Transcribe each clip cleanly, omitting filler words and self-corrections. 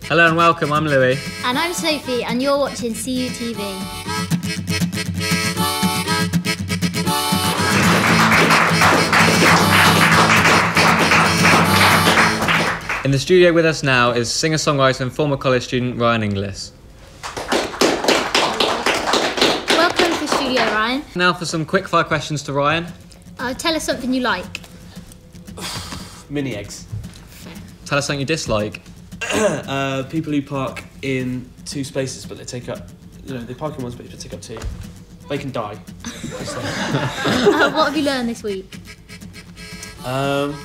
Hello and welcome, I'm Louis. And I'm Sophie, and you're watching CUTV. In the studio with us now is singer-songwriter and former college student Ryan Inglis. Welcome to the studio, Ryan. Now for some quick-fire questions to Ryan. Tell us something you like. Mini eggs. Tell us something you dislike. People who park in two spaces but they take up, they park in one space but take up two. They can die. What have you learned this week? That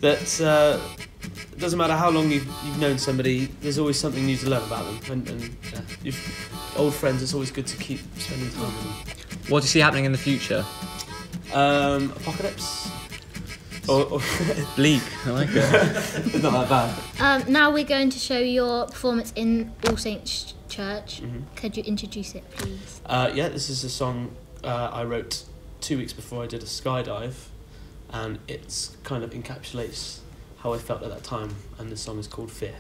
it doesn't matter how long you've known somebody, there's always something new to learn about them. And old friends, it's always good to keep spending time with them. What do you see happening in the future? Apocalypse. Or Bleak, I like it. Not that bad. Now we're going to show your performance in All Saints Church. Mm-hmm. Could you introduce it, please? Yeah, this is a song I wrote 2 weeks before I did a skydive, and it's kind of encapsulates how I felt at that time, and the song is called Fear.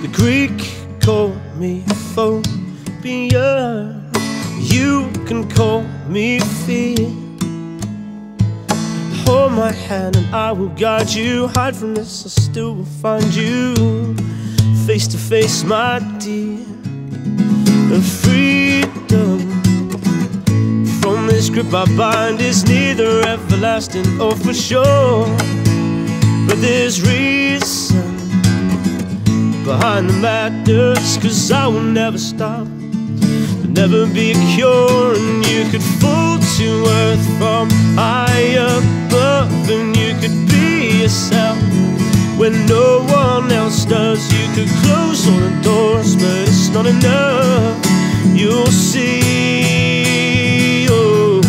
The Greek called me phobia, you can call me fear. Hold my hand and I will guide you. Hide from this, I still will find you. Face to face, my dear. And freedom from this grip I bind is neither everlasting or for sure. But there's reason behind the madness, 'cause I will never stop. There'll never be a cure, and you could fall to earth from high above, and you could be yourself when no one else does. You could close all the doors, but it's not enough. You'll see, oh,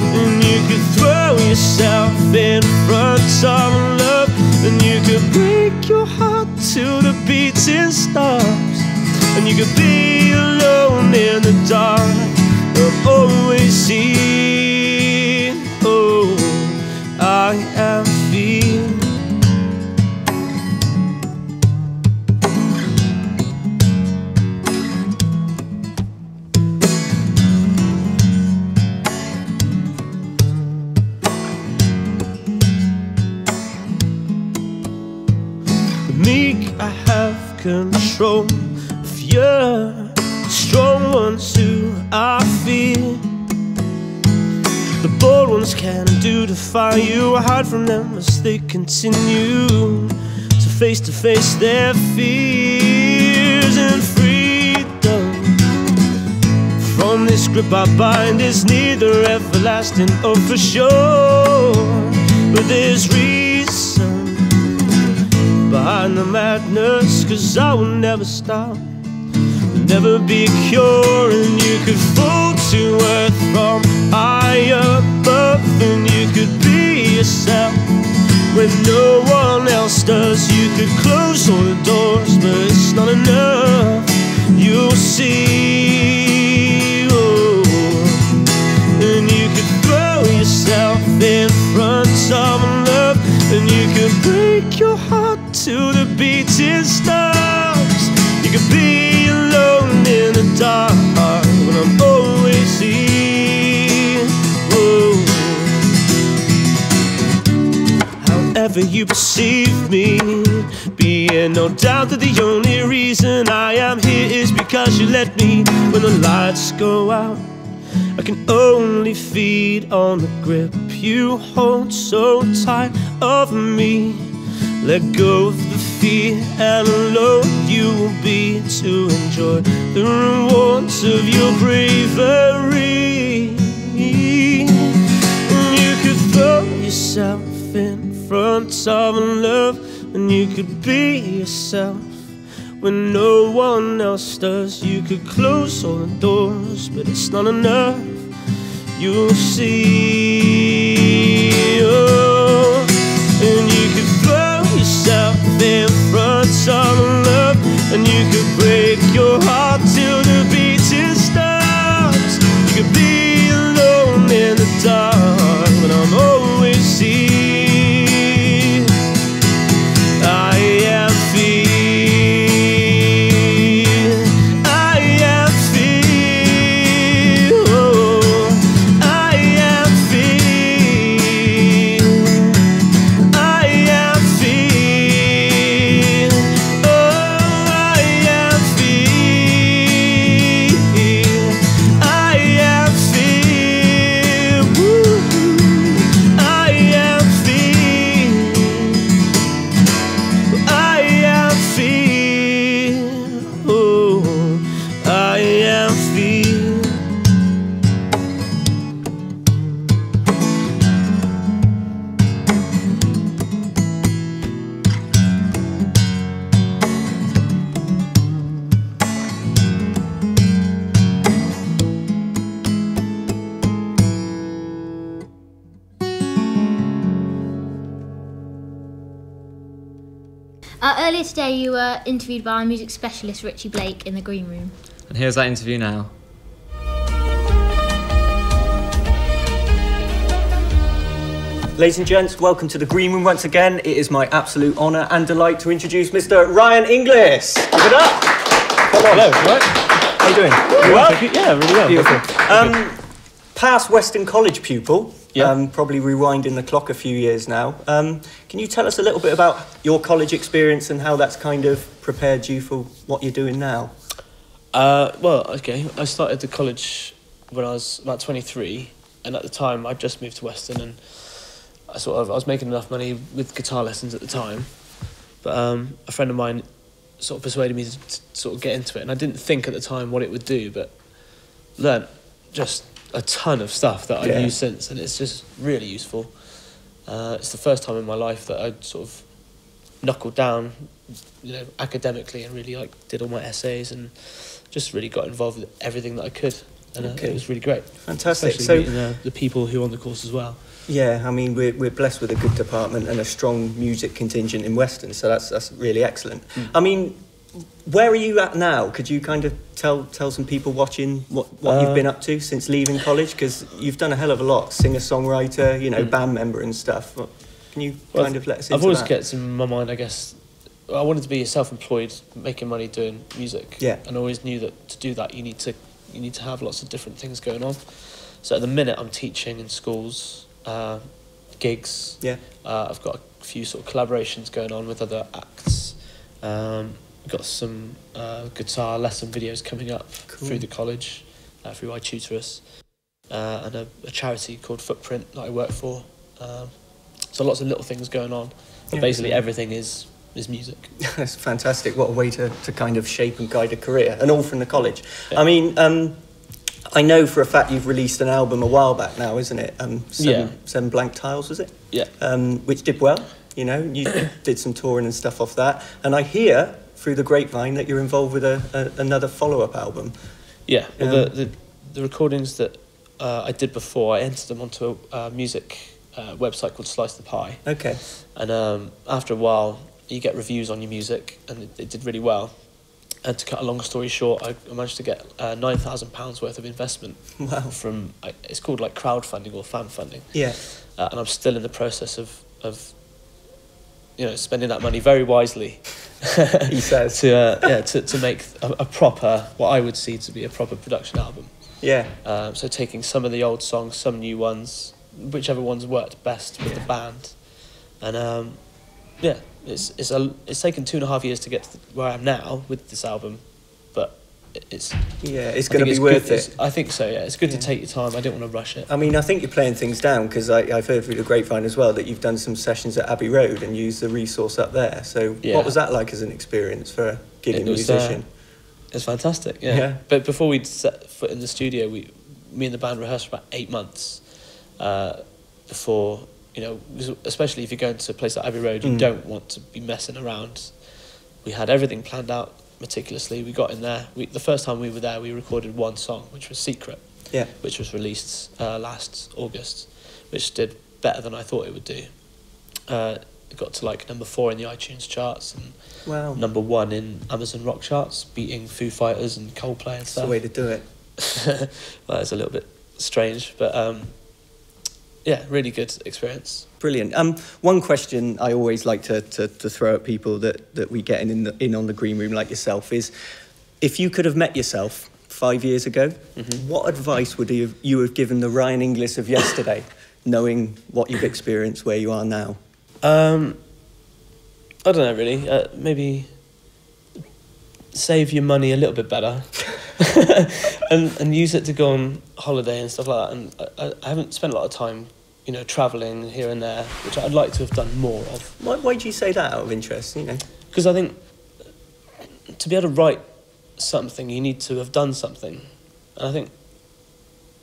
and you could throw yourself in front of love, and you could break your heart to the beating stars, and you could be alone in the dark, but always see, oh, I am fear. Meek, I have control of you. Strong ones who I fear. The bold ones can do defy you. I hide from them as they continue to face their fears. And freedom from this grip I bind is neither everlasting or for sure. But there's reason behind the madness, 'cause I will never stop. There'll never be a cure, and you could fall to earth from high above, and you could be yourself when no one else does. You could close all the doors, but it's not enough. You'll see, oh, and you could throw yourself in front of love, and you could break your heart to the beating stars. You could be alone in the dark, but I'm always here. Whoa. However you perceive me, be in no doubt that the only reason I am here is because you let me. When the lights go out, I can only feed on the grip you hold so tight of me. Let go of the fear, and alone you will be to enjoy the rewards of your bravery. And you could throw yourself in front of love, and you could be yourself when no one else does. You could close all the doors, but it's not enough. You'll see, oh, and you could throw yourself in front of love, and you could break your heart till the beating stops. You could be alone in the dark, but I'm always here. I am fear. I am fear. Oh, I am fear. I am fear. Oh, I am fear. I am fear. Woo. I am fear. I am fear. Oh, I am fear. Earlier today, you were interviewed by our music specialist, Richie Blake, in the green room. And here's that interview now. Ladies and gents, welcome to the Green Room once again. It is my absolute honour and delight to introduce Mr. Ryan Inglis. Give it up. Come on. Hello, right? How you doing? You well? Yeah, really well. Beautiful. Past Weston College pupil. Yeah. Probably rewinding the clock a few years now. Can you tell us a little bit about your college experience and how that's kind of prepared you for what you're doing now? Well, okay. I started the college when I was about 23, and at the time I'd just moved to Weston, and I was making enough money with guitar lessons at the time. But a friend of mine sort of persuaded me to sort of get into it, and I didn't think at the time what it would do, but learnt just a ton of stuff that I've used since, and it's just really useful. It's the first time in my life that I sort of knuckled down, academically, and really did all my essays and just really got involved with everything that I could, and it was really great. Fantastic. Especially meeting the people who are on the course as well. Yeah, I mean, we're blessed with a good department and a strong music contingent in Weston, so that's really excellent. I mean, where are you at now? Could you kind of tell some people watching what you've been up to since leaving college? Because you've done a hell of a lot, singer-songwriter, band member and stuff. Can you kind of let us into that? I've always kept in my mind, I guess, I wanted to be self-employed, making money doing music. Yeah. And I always knew that to do that, you need to have lots of different things going on. So at the minute, I'm teaching in schools, gigs. Yeah. I've got a few sort of collaborations going on with other acts. We've got some guitar lesson videos coming up through the college, through iTutorus, and a charity called Footprint that I work for. So lots of little things going on, but basically everything is music. That's fantastic. What a way to kind of shape and guide a career, and all from the college. Yeah. I mean, I know for a fact you've released an album a while back now, isn't it? Seven Blank Tiles, was it? Yeah. Which did well. You did some touring and stuff off that, and I hear through the grapevine that you're involved with another follow-up album. Yeah. Well, the recordings that I did before, I entered them onto a music website called Slice the Pie. Okay. And after a while, you get reviews on your music, and it did really well. And to cut a long story short, I managed to get £9,000 worth of investment. Wow. From, it's called crowdfunding or fan funding. Yeah. And I'm still in the process of spending that money very wisely. He says. to make a proper, what I would see to be a proper production album. Yeah. So taking some of the old songs, some new ones, whichever ones worked best with the band, and it's taken 2.5 years to get to where I am now with this album, but it's going to be worth it. I think so. Yeah, it's good to take your time. I don't want to rush it. I mean, I think you're playing things down, because I've heard through the grapevine as well that you've done some sessions at Abbey Road and used the resource up there. So what was that like as an experience for a gigging musician? It's fantastic. Yeah. But before we'd set foot in the studio, me and the band rehearsed for about 8 months before. Especially if you're going to a place like Abbey Road, you don't want to be messing around. We had everything planned out meticulously. We got in there. The first time we were there, we recorded one song, which was Secret, which was released last August, which did better than I thought it would do. It got to like number 4 in the iTunes charts and number 1 in Amazon Rock charts, beating Foo Fighters and Coldplay and stuff. That's the way to do it. Well, it's a little bit strange, but yeah, really good experience. Brilliant. One question I always like to throw at people that we get in on the green room like yourself is, if you could have met yourself 5 years ago, what advice would you have given the Ryan Inglis of yesterday, knowing what you've experienced where you are now? I don't know, really. Maybe save your money a little bit better and use it to go on holiday and stuff like that. And I haven't spent a lot of time, you know, travelling here and there, which I'd like to have done more of. Why do you say that out of interest, you know? Because I think to be able to write something, you need to have done something. And I think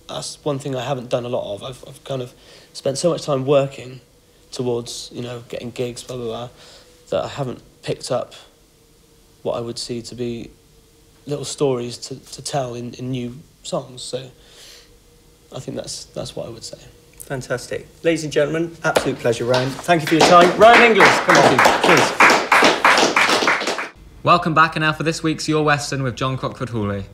that's one thing I haven't done a lot of. I've kind of spent so much time working towards, you know, getting gigs, blah, blah, blah, that I haven't picked up what I would see to be little stories to tell in new songs. So I think that's what I would say. Fantastic. Ladies and gentlemen, absolute pleasure, Ryan. Thank you for your time. Ryan Inglis, come on. Cheers. Welcome back, and now for this week's Your Western with John Crockford-Hawley.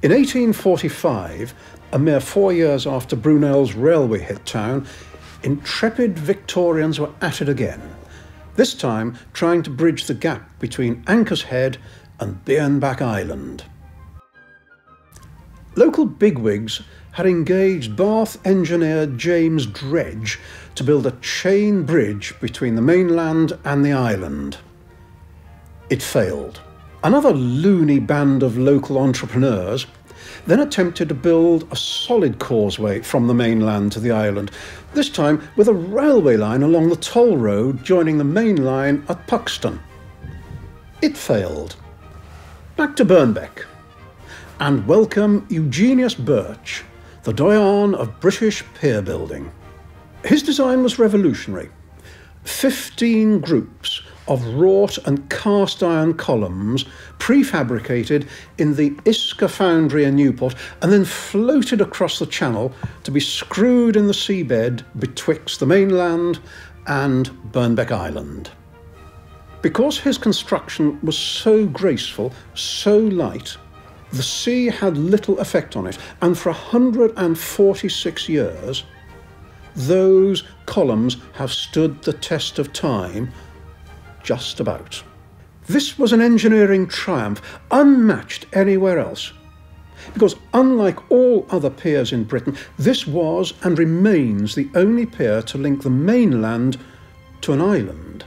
In 1845, a mere 4 years after Brunel's railway hit town, intrepid Victorians were at it again, this time trying to bridge the gap between Anchor's Head and Birnbach Island. Local bigwigs had engaged Bath engineer James Dredge to build a chain bridge between the mainland and the island. It failed. Another loony band of local entrepreneurs then attempted to build a solid causeway from the mainland to the island, this time with a railway line along the toll road joining the main line at Puxton. It failed. Back to Birnbach, and welcome Eugenius Birch, the doyen of British pier building. His design was revolutionary. 15 groups of wrought and cast iron columns prefabricated in the Isker foundry in Newport and then floated across the channel to be screwed in the seabed betwixt the mainland and Birnbach Island. Because his construction was so graceful, so light, the sea had little effect on it, and for 146 years those columns have stood the test of time. Just about. This was an engineering triumph unmatched anywhere else, because unlike all other piers in Britain, this was and remains the only pier to link the mainland to an island.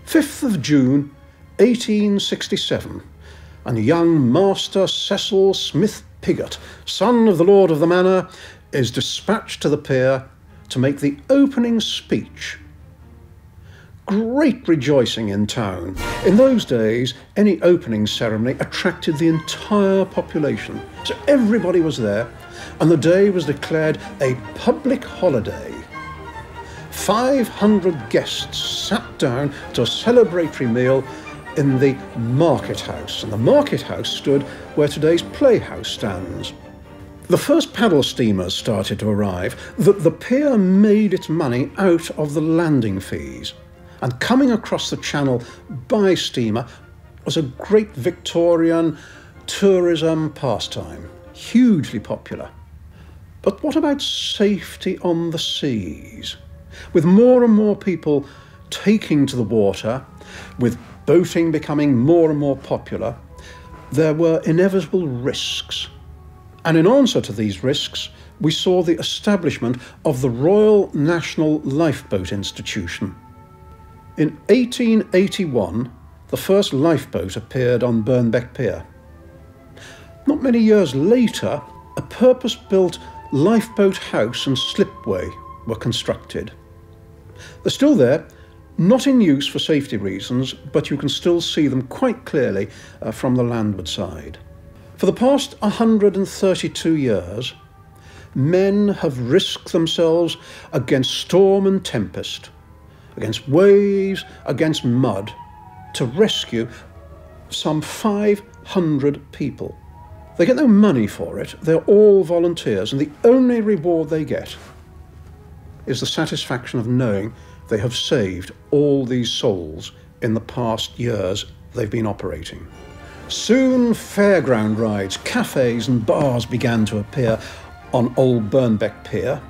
5th of June 1867, and young Master Cecil Smith Piggott, son of the Lord of the Manor, is dispatched to the pier to make the opening speech. Great rejoicing in town. In those days, any opening ceremony attracted the entire population, so everybody was there, and the day was declared a public holiday. 500 guests sat down to a celebratory meal in the market house, and the market house stood where today's playhouse stands. The first paddle steamers started to arrive. The pier made its money out of the landing fees, and coming across the channel by steamer was a great Victorian tourism pastime, hugely popular. But what about safety on the seas? With more and more people taking to the water, with boating becoming more and more popular, there were inevitable risks. And in answer to these risks, we saw the establishment of the Royal National Lifeboat Institution. In 1881, the first lifeboat appeared on Burnbeck Pier. Not many years later, a purpose-built lifeboat house and slipway were constructed. They're still there, not in use for safety reasons, but you can still see them quite clearly from the landward side. For the past 132 years, men have risked themselves against storm and tempest, against waves, against mud, to rescue some 500 people. They get no money for it, they're all volunteers, and the only reward they get is the satisfaction of knowing they have saved all these souls in the past years they've been operating. Soon fairground rides, cafes and bars began to appear on Old Burnbeck Pier,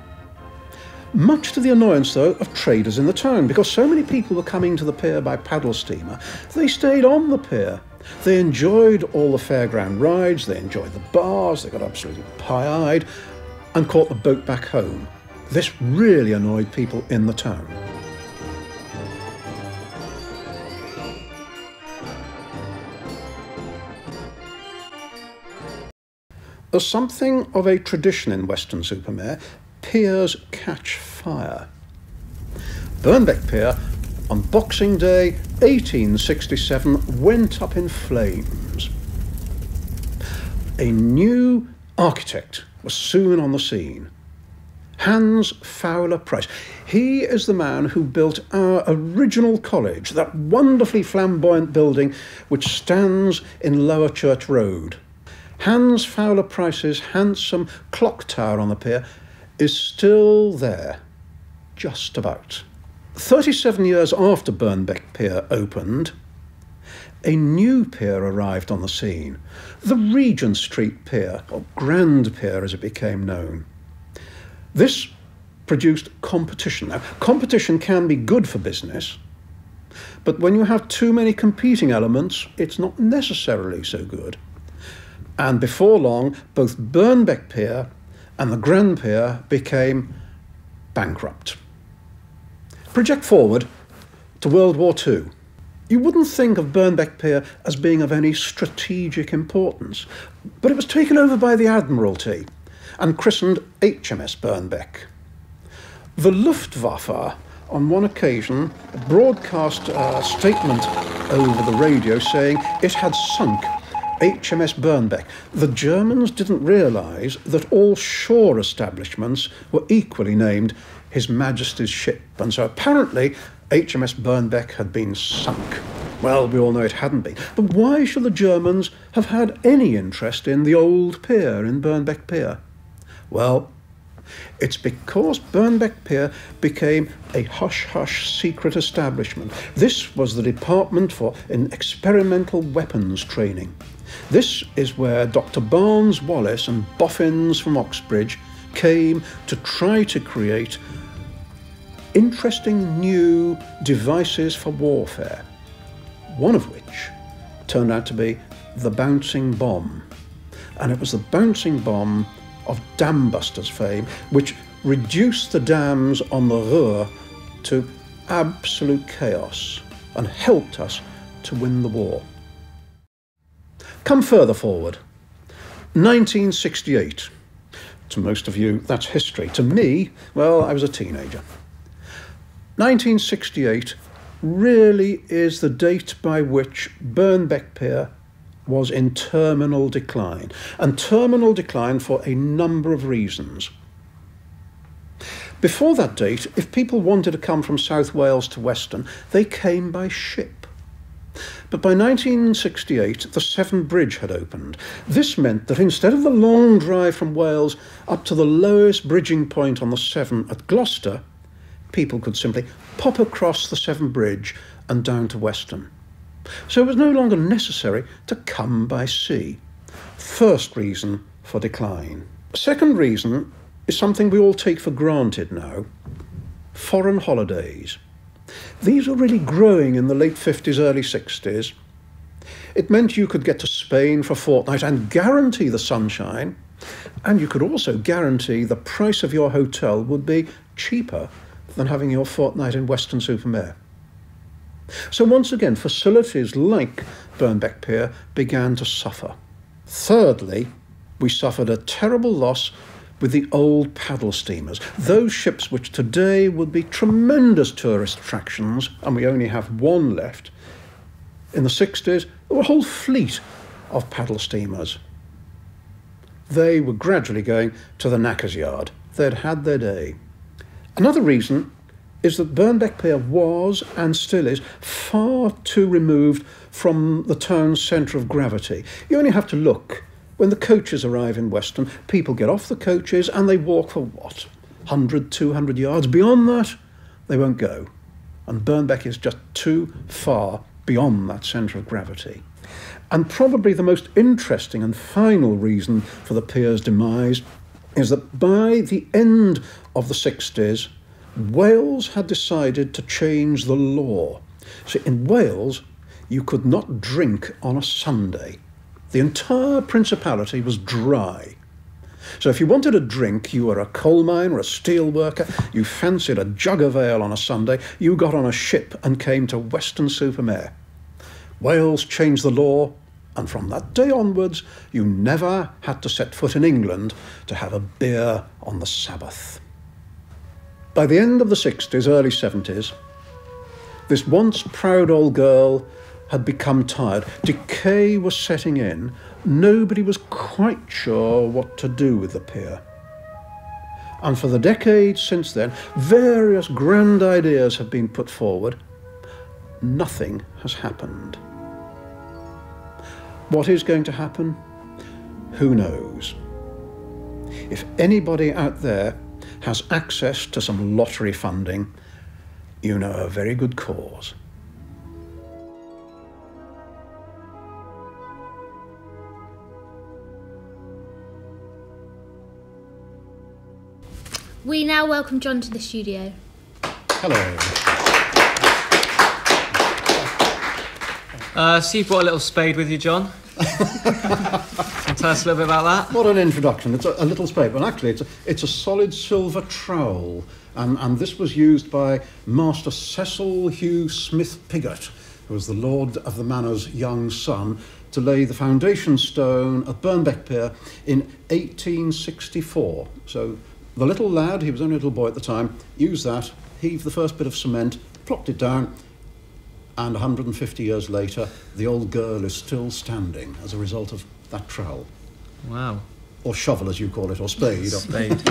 much to the annoyance, though, of traders in the town, because so many people were coming to the pier by paddle steamer, they stayed on the pier. They enjoyed all the fairground rides, they enjoyed the bars, they got absolutely pie-eyed, and caught the boat back home. This really annoyed people in the town. There's something of a tradition in Weston-super-Mare. Piers catch fire. Burnbeck Pier on Boxing Day 1867 went up in flames. A new architect was soon on the scene. Hans Fowler Price. He is the man who built our original college, that wonderfully flamboyant building which stands in Lower Church Road. Hans Fowler Price's handsome clock tower on the pier is still there, just about. 37 years after Burnbeck Pier opened, a new pier arrived on the scene, the Regent Street Pier, or Grand Pier as it became known. This produced competition. Now, competition can be good for business, but when you have too many competing elements, it's not necessarily so good. And before long, both Burnbeck Pier and the Grand Pier became bankrupt. Project forward to World War II. You wouldn't think of Burnbeck Pier as being of any strategic importance, but it was taken over by the Admiralty and christened HMS Burnbeck. The Luftwaffe, on one occasion, broadcast a statement over the radio saying it had sunk HMS Burnbeck. The Germans didn't realise that all shore establishments were equally named His Majesty's ship, and so apparently HMS Burnbeck had been sunk. Well, we all know it hadn't been. But why should the Germans have had any interest in the old pier in Burnbeck Pier? Well, it's because Burnbeck Pier became a hush-hush secret establishment. This was the Department for Experimental Weapons Training. This is where Dr. Barnes-Wallis and boffins from Oxbridge came to try to create interesting new devices for warfare, one of which turned out to be the bouncing bomb. And it was the bouncing bomb of dam busters fame which reduced the dams on the Ruhr to absolute chaos and helped us to win the war. Come further forward. 1968. To most of you, that's history. To me, well, I was a teenager. 1968 really is the date by which Burnbeck Pier was in terminal decline, and terminal decline for a number of reasons. Before that date, if people wanted to come from South Wales to Weston, they came by ship. But by 1968, the Severn Bridge had opened. This meant that instead of the long drive from Wales up to the lowest bridging point on the Severn at Gloucester, people could simply pop across the Severn Bridge and down to Weston. So it was no longer necessary to come by sea. First reason for decline. Second reason is something we all take for granted now: foreign holidays. These were really growing in the late 50s, early 60s. It meant you could get to Spain for a fortnight and guarantee the sunshine, and you could also guarantee the price of your hotel would be cheaper than having your fortnight in Weston-super-Mare. So once again, facilities like Burnbeck Pier began to suffer. Thirdly, we suffered a terrible loss with the old paddle steamers, those ships which today would be tremendous tourist attractions, and we only have one left. In the 60s, there were a whole fleet of paddle steamers. They were gradually going to the knackers yard. They'd had their day. Another reason is that Burnbeck Pier was, and still is, far too removed from the town's centre of gravity. You only have to look. When the coaches arrive in Weston, people get off the coaches and they walk for what? 100, 200 yards. Beyond that, they won't go. And Burnbeck is just too far beyond that centre of gravity. And probably the most interesting and final reason for the pier's demise is that by the end of the 60s, Wales had decided to change the law. So in Wales, you could not drink on a Sunday. The entire principality was dry. So if you wanted a drink, you were a coal miner, a steel worker, you fancied a jug of ale on a Sunday, you got on a ship and came to Weston-super-Mare. Wales changed the law, and from that day onwards, you never had to set foot in England to have a beer on the Sabbath. By the end of the 60s, early 70s, this once proud old girl had become tired. Decay was setting in. Nobody was quite sure what to do with the pier. And for the decades since then, various grand ideas have been put forward. Nothing has happened. What is going to happen? Who knows? If anybody out there has access to some lottery funding, you know a very good cause. We now welcome John to the studio. Hello. So you brought a little spade with you, John. Can you tell us a little bit about that? What an introduction. It's a little spade. Well, actually, it's a solid silver trowel. And this was used by Master Cecil Hugh Smith Piggott, who was the Lord of the Manor's young son, to lay the foundation stone at Burnbeck Pier in 1864. So the little lad, he was only a little boy at the time, used that, heaved the first bit of cement, plopped it down, and 150 years later, the old girl is still standing as a result of that trowel. Wow. Or shovel, as you call it, or spade. Spade.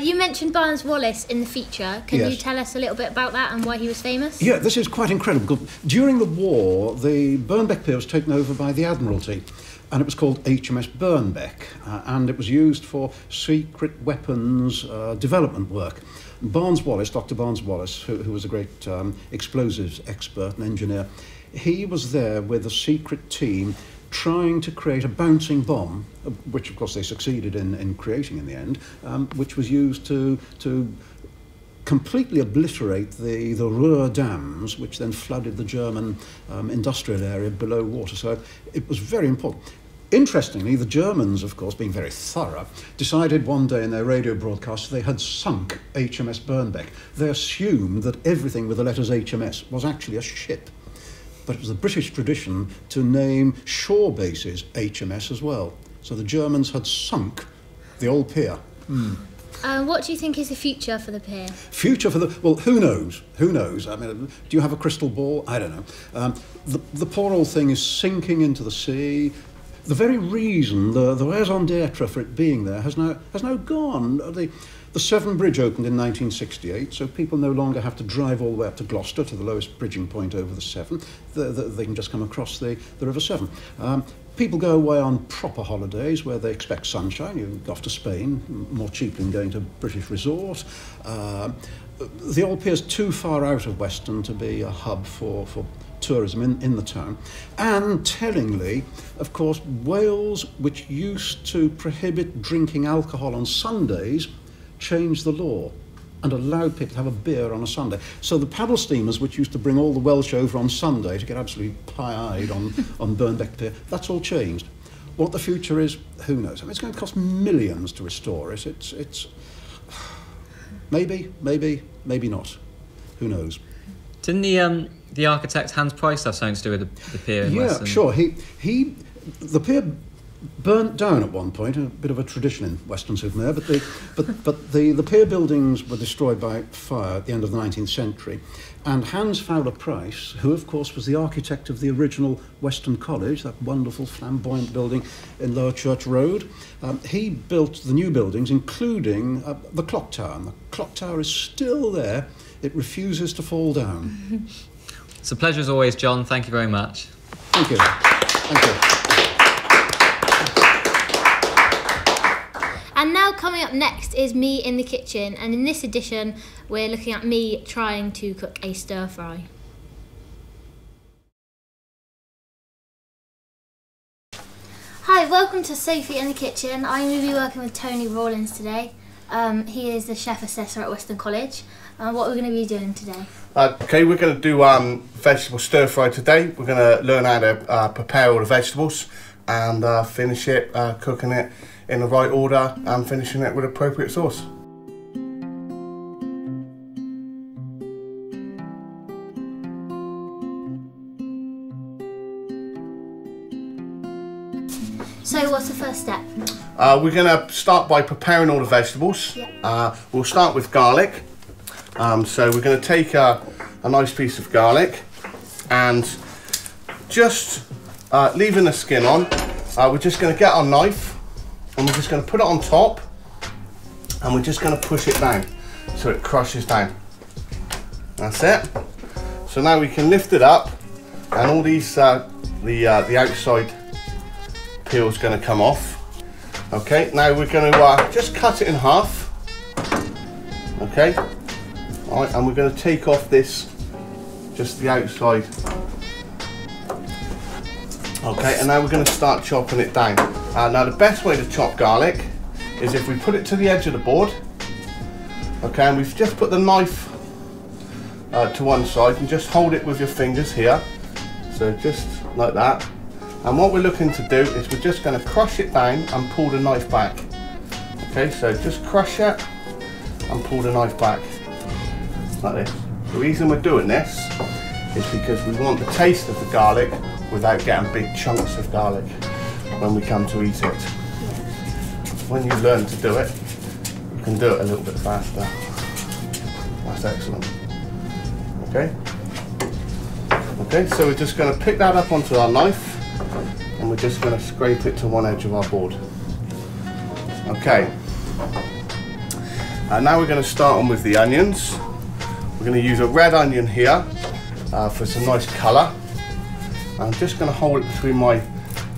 You mentioned Barnes Wallis in the feature. Can Yes. you tell us a little bit about that and why he was famous? Yeah, this is quite incredible. During the war, the Burnbeck Pier was taken over by the Admiralty, and it was called HMS Burnbeck, and it was used for secret weapons development work. Barnes Wallis, Dr. Barnes Wallis, who was a great explosives expert and engineer, he was there with a secret team trying to create a bouncing bomb, which of course they succeeded in creating in the end, which was used to completely obliterate the Ruhr dams, which then flooded the German industrial area below water. So it was very important. Interestingly, the Germans, of course, being very thorough, decided one day in their radio broadcast they had sunk HMS Burnbeck. They assumed that everything with the letters HMS was actually a ship. But it was the British tradition to name shore bases HMS as well. So the Germans had sunk the old pier. What do you think is the future for the pier? Future for well, who knows? Who knows? I mean, do you have a crystal ball? I don't know. The poor old thing is sinking into the sea. The very reason, the raison d'etre for it being there has now gone. The Severn Bridge opened in 1968, so people no longer have to drive all the way up to Gloucester, to the lowest bridging point over the Severn. They can just come across the River Severn. People go away on proper holidays where they expect sunshine. You go off to Spain, more cheaply than going to a British resort. The old pier's too far out of Weston to be a hub for tourism in the town. And tellingly, of course, Wales, which used to prohibit drinking alcohol on Sundays, changed the law and allowed people to have a beer on a Sunday. So the paddle steamers, which used to bring all the Welsh over on Sunday to get absolutely pie-eyed on Burnbeck Pier, that's all changed. What the future is, who knows? I mean, it's going to cost millions to restore it. It's maybe not. Who knows? Didn't the architect Hans Price have something to do with the pier in Weston? Yeah, sure. The pier burnt down at one point, a bit of a tradition in Weston-super-Mare, but the pier buildings were destroyed by fire at the end of the 19th century, and Hans Fowler Price, who of course was the architect of the original Weston College, that wonderful flamboyant building in Lower Church Road, he built the new buildings, including the clock tower, and the clock tower is still there. It refuses to fall down. It's a pleasure as always, John. Thank you very much. Thank you. Thank you. And now coming up next is me in the kitchen, and in this edition we're looking at me trying to cook a stir fry. Hi, welcome to Sophie in the kitchen. I'm going to be working with Tony Rawlins today. He is the chef assessor at Weston College. What we're going to be doing today. Okay, we're going to do vegetable stir fry today. We're going to learn how to prepare all the vegetables and finish it, cooking it in the right order and finishing it with appropriate sauce. So what's the first step? We're going to start by preparing all the vegetables. Yeah. We'll start with garlic. So we're going to take a nice piece of garlic and just leaving the skin on, we're just going to get our knife and we're just going to put it on top and we're just going to push it down so it crushes down. That's it. So now we can lift it up and all these, the outside peel is going to come off. Okay, now we're going to just cut it in half. Okay. All right, and we're going to take off this, just the outside. Okay, and now we're going to start chopping it down. Now the best way to chop garlic is if we put it to the edge of the board. Okay, and we've just put the knife to one side and just hold it with your fingers here. So just like that. And what we're looking to do is we're just going to crush it down and pull the knife back. Okay, so just crush it and pull the knife back. Like this. The reason we're doing this is because we want the taste of the garlic without getting big chunks of garlic when we come to eat it. When you learn to do it, you can do it a little bit faster. That's excellent. Okay? Okay, so we're just going to pick that up onto our knife and we're just going to scrape it to one edge of our board. Okay. And now we're going to start on with the onions. We're going to use a red onion here for some nice colour. I'm just going to hold it between my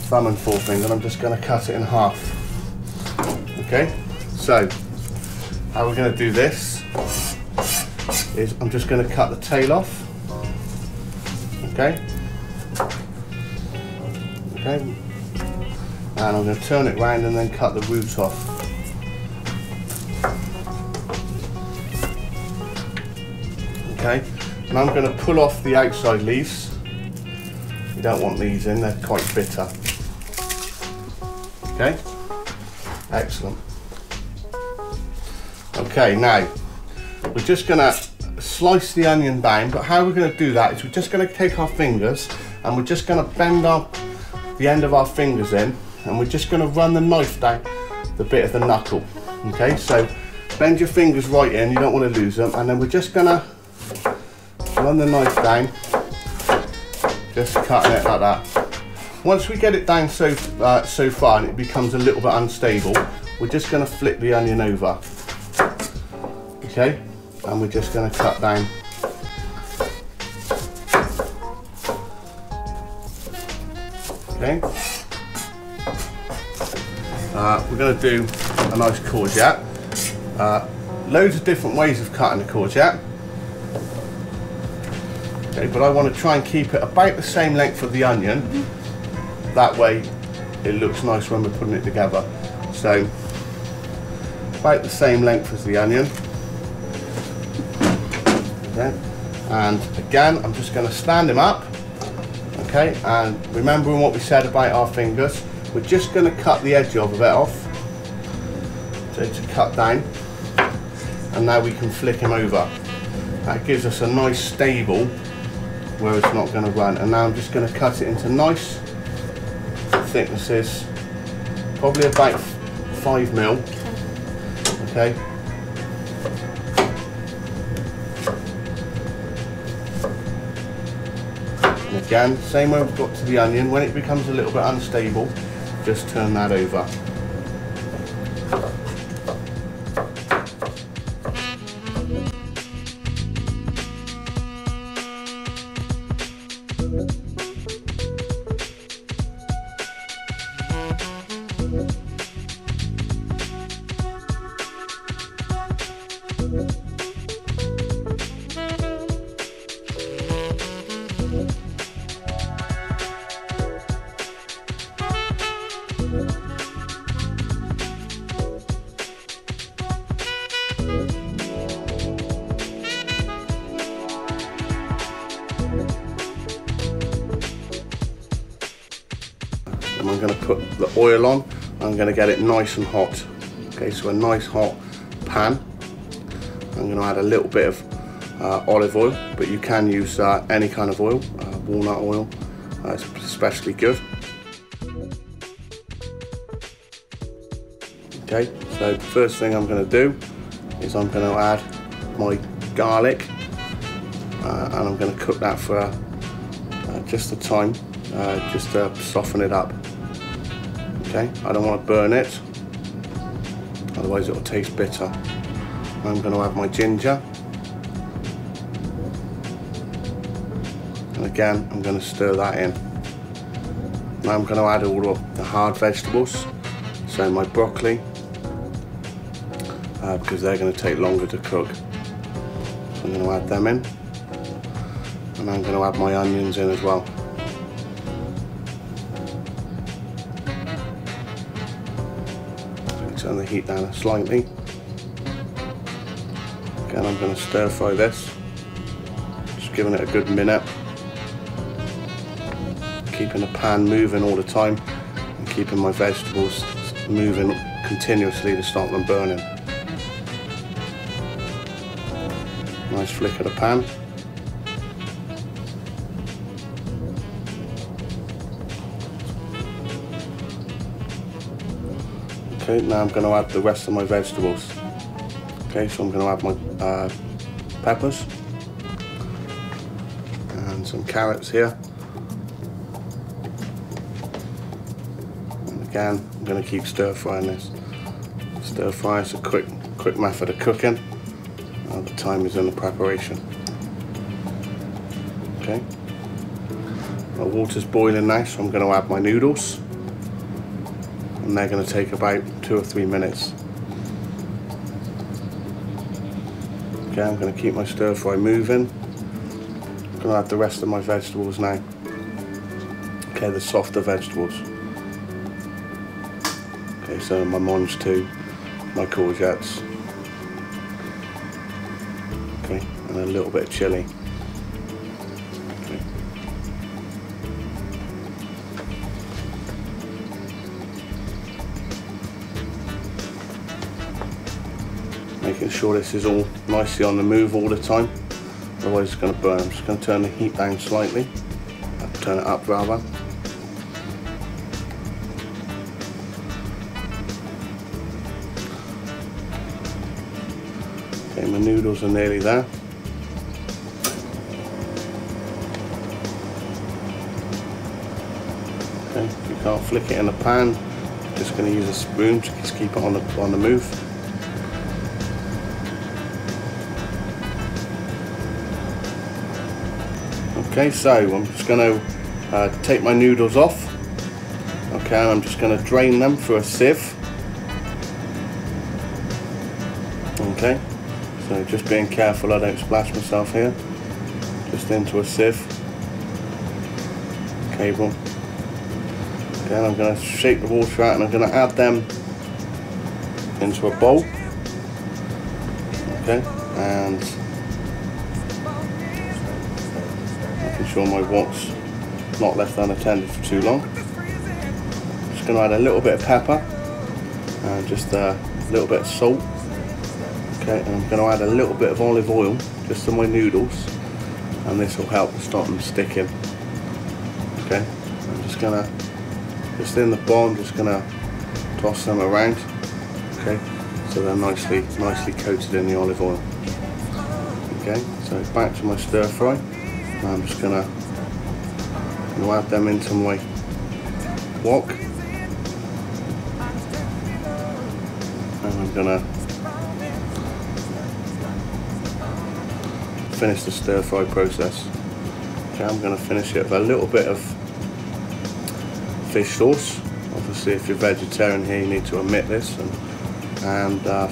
thumb and forefinger and I'm just going to cut it in half. Okay, so how we're going to do this is I'm just going to cut the tail off. Okay. Okay. And I'm going to turn it round and then cut the roots off. Okay, and I'm going to pull off the outside leaves. You don't want these in, they're quite bitter. Okay, excellent. Okay, now we're just going to slice the onion down, but how we're going to do that is we're just going to take our fingers and we're just going to bend the end of our fingers in and we're just going to run the knife down the bit of the knuckle. Okay, so bend your fingers right in, you don't want to lose them, and then we're just going to run the knife down, just cutting it like that. Once we get it down so far and it becomes a little bit unstable, we're just going to flip the onion over. Okay, and we're just going to cut down. Okay, we're going to do a nice courgette. Loads of different ways of cutting the courgette. Okay, but I want to try and keep it about the same length of the onion. That way it looks nice when we're putting it together. So about the same length as the onion. Okay, and again I'm just going to stand him up. Okay, and remembering what we said about our fingers, we're just going to cut the edge of it off. So to cut down, and now we can flick him over. That gives us a nice stable where it's not going to run. And now I'm just going to cut it into nice thicknesses, probably about 5mm. Okay. And again, same way we've got to the onion. When it becomes a little bit unstable, just turn that over. And I'm going to put the oil on. I'm going to get it nice and hot. Okay, so a nice hot pan. I'm going to add a little bit of olive oil, but you can use any kind of oil, walnut oil, it's especially good. Okay, so the first thing I'm going to do is I'm going to add my garlic, and I'm going to cook that for just a time, just to soften it up. Okay, I don't want to burn it, otherwise it will taste bitter. I'm going to add my ginger, and again I'm going to stir that in. Now I'm going to add all of the hard vegetables, so my broccoli, because they're going to take longer to cook. So I'm going to add them in, and I'm going to add my onions in as well. Turn the heat down slightly. Again, I'm going to stir fry this, just giving it a good minute, keeping the pan moving all the time and keeping my vegetables moving continuously to stop them burning. Nice flick of the pan. Okay, now I'm going to add the rest of my vegetables. Okay, so I'm going to add my peppers and some carrots here. And again, I'm going to keep stir frying this. Stir fry is a quick method of cooking. The time is in the preparation. Okay, my water's boiling now, so I'm going to add my noodles. And they're going to take about 2 or 3 minutes. Okay, I'm going to keep my stir fry moving. I'm going to add the rest of my vegetables now. Okay, the softer vegetables. Okay, so my mange too, my courgettes. Okay, and a little bit of chilli. Making sure this is all nicely on the move all the time, otherwise it's going to burn. I'm just going to turn the heat down slightly, turn it up rather. Okay, my noodles are nearly there. Okay, if you can't flick it in the pan, I'm just going to use a spoon to just keep it on the move. Okay, so I'm just going to take my noodles off. Okay, and I'm just going to drain them through a sieve. Okay, so just being careful I don't splash myself here. Just into a sieve. Cable. Okay, and I'm going to shake the water out and I'm going to add them into a bowl. Okay, and making sure my wok's not left unattended for too long. Just going to add a little bit of pepper and just a little bit of salt. Okay, and I'm going to add a little bit of olive oil just to my noodles, and this will help stop them sticking. Okay, I'm just going to, just in the bowl, I'm just going to toss them around. Okay, so they're nicely coated in the olive oil. Okay, so back to my stir fry. And I'm just going to add them into my wok. And I'm going to finish the stir fry process. Okay, I'm going to finish it with a little bit of fish sauce. Obviously, if you're vegetarian here, you need to omit this, and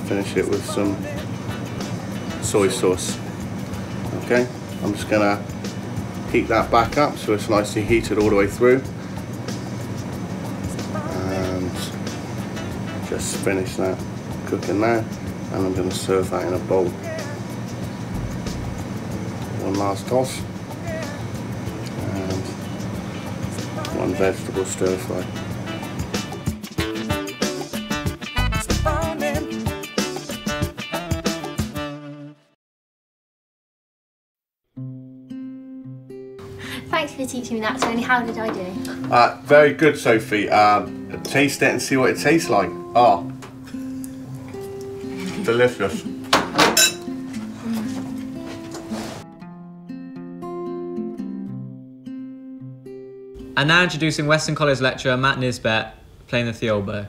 finish it with some soy sauce. Okay, I'm just going to heat that back up so it's nicely heated all the way through, and just finish that cooking now, and I'm going to serve that in a bowl. One last toss, and one vegetable stir fry. Thanks for teaching me that, Tony. How did I do? Very good, Sophie. Taste it and see what it tastes like. Oh, delicious. And now introducing Weston College lecturer Matt Nisbet playing the theorbo.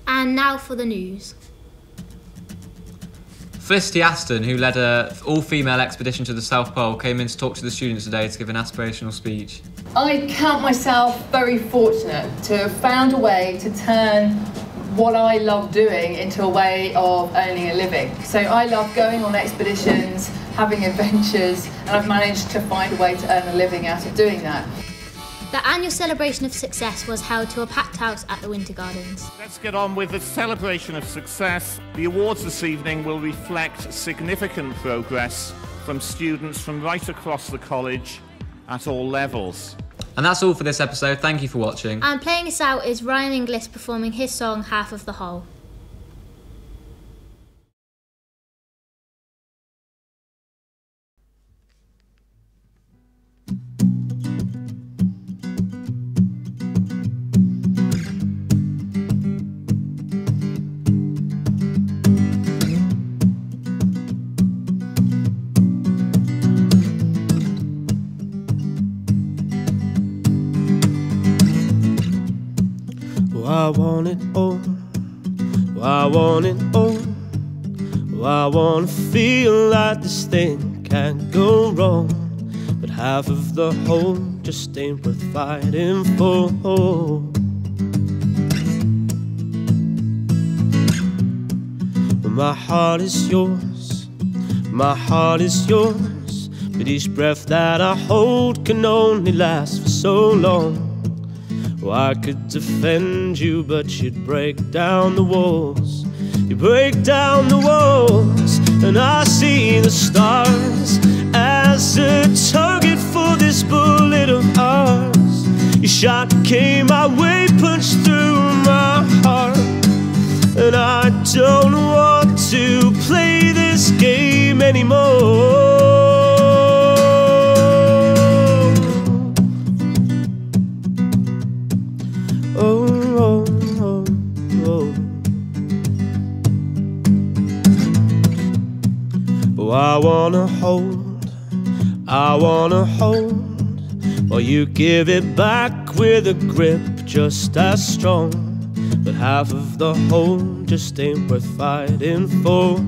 And now for the news. Felicity Aston, who led an all-female expedition to the South Pole, came in to talk to the students today to give an aspirational speech. I count myself very fortunate to have found a way to turn what I love doing into a way of earning a living. So I love going on expeditions, having adventures, and I've managed to find a way to earn a living out of doing that. The annual celebration of success was held to a packed house at the Winter Gardens. Let's get on with the celebration of success. The awards this evening will reflect significant progress from students from right across the college at all levels. And that's all for this episode. Thank you for watching. And playing us out is Ryan Inglis performing his song Half of the Whole. I want it all. I want it all. I wanna feel like this thing can't go wrong, but half of the whole just ain't worth fighting for. But my heart is yours, my heart is yours, but each breath that I hold can only last for so long. Oh, I could defend you, but you'd break down the walls. You break down the walls, and I see the stars as a target for this bullet of ours. Your shot came my way, punched through my heart, and I don't want to play this game anymore. I wanna hold, I wanna hold, while you give it back with a grip just as strong. But half of the whole just ain't worth fighting for.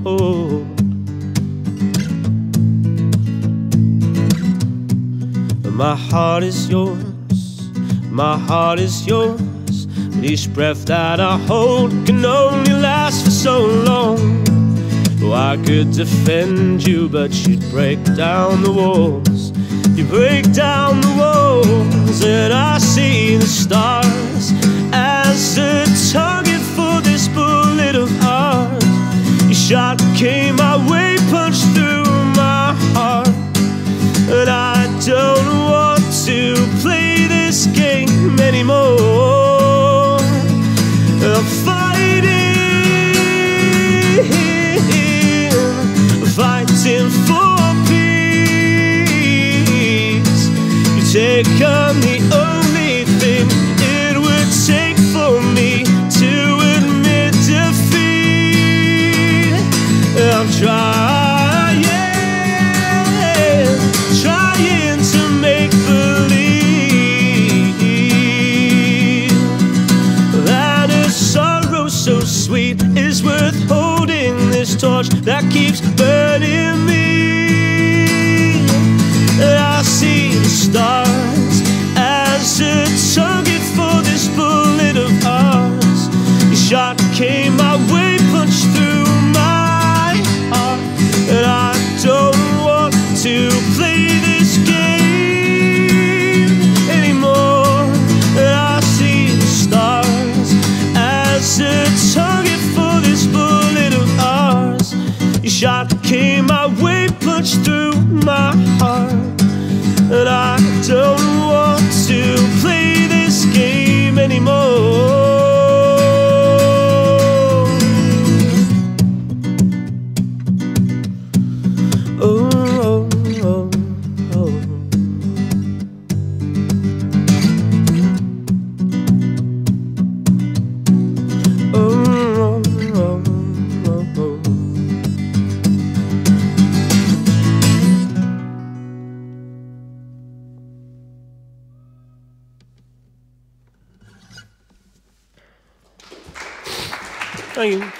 But my heart is yours, my heart is yours, but each breath that I hold can only last for so long. Oh, I could defend you, but you'd break down the walls. You break down the walls, and I see the stars as a target for this bullet of ours. Your shot came my way, punched through my heart, and I don't want to play this game anymore. I'm fighting for peace. You take on the only thing it would take for me to admit defeat. I'm trying to make believe that a sorrow so sweet is worth holding this torch that keeps burning me. I see the stars as a target for this bullet of ours. Your shot came my way, punched through my heart, and I don't want to play this game anymore. And I see the stars as a target for this bullet of ours. Your shot came my way, punched through my heart, and I don't want to play this game anymore. Thank you.